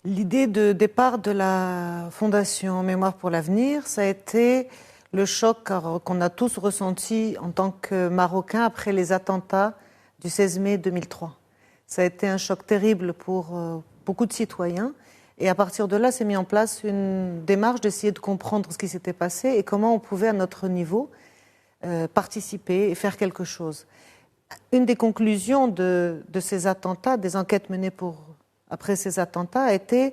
L'idée de départ de la Fondation Mémoire pour l'avenir, ça a été le choc qu'on a tous ressenti en tant que Marocains après les attentats du 16 mai 2003. Ça a été un choc terrible pour beaucoup de citoyens. Et à partir de là, s'est mis en place une démarche d'essayer de comprendre ce qui s'était passé et comment on pouvait, à notre niveau, participer et faire quelque chose. Une des conclusions de ces attentats, des enquêtes menées après ces attentats, a été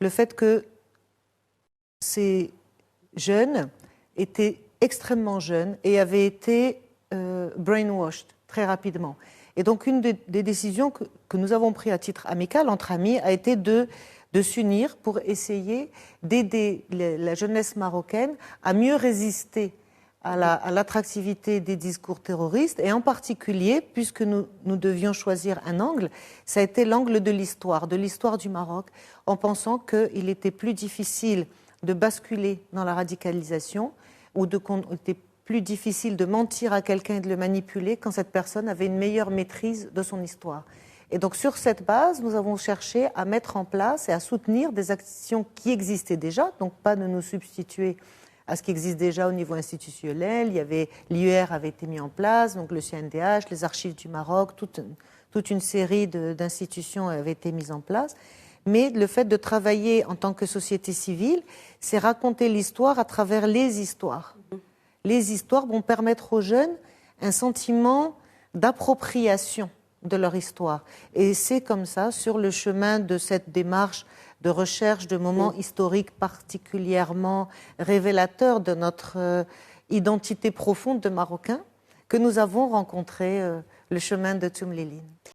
le fait que ces jeunes étaient extrêmement jeunes et avaient été brainwashed très rapidement. Et donc une des décisions que nous avons prises à titre amical, entre amis, a été de s'unir pour essayer d'aider la jeunesse marocaine à mieux résister à l'attractivité des discours terroristes, et en particulier, puisque nous devions choisir un angle, ça a été l'angle de l'histoire du Maroc, en pensant qu'il était plus difficile de basculer dans la radicalisation, ou était plus difficile de mentir à quelqu'un et de le manipuler quand cette personne avait une meilleure maîtrise de son histoire. Et donc sur cette base, nous avons cherché à mettre en place et à soutenir des actions qui existaient déjà, donc pas de nous substituer à ce qui existe déjà au niveau institutionnel. Il y avait l'IUR avait été mis en place, donc le CNDH, les archives du Maroc, toute une série d'institutions avaient été mises en place. Mais le fait de travailler en tant que société civile, c'est raconter l'histoire à travers les histoires. Les histoires vont permettre aux jeunes un sentiment d'appropriation de leur histoire. Et c'est comme ça, sur le chemin de cette démarche de recherche de moments historiques particulièrement révélateurs de notre identité profonde de Marocains, que nous avons rencontré le chemin de Toumléline.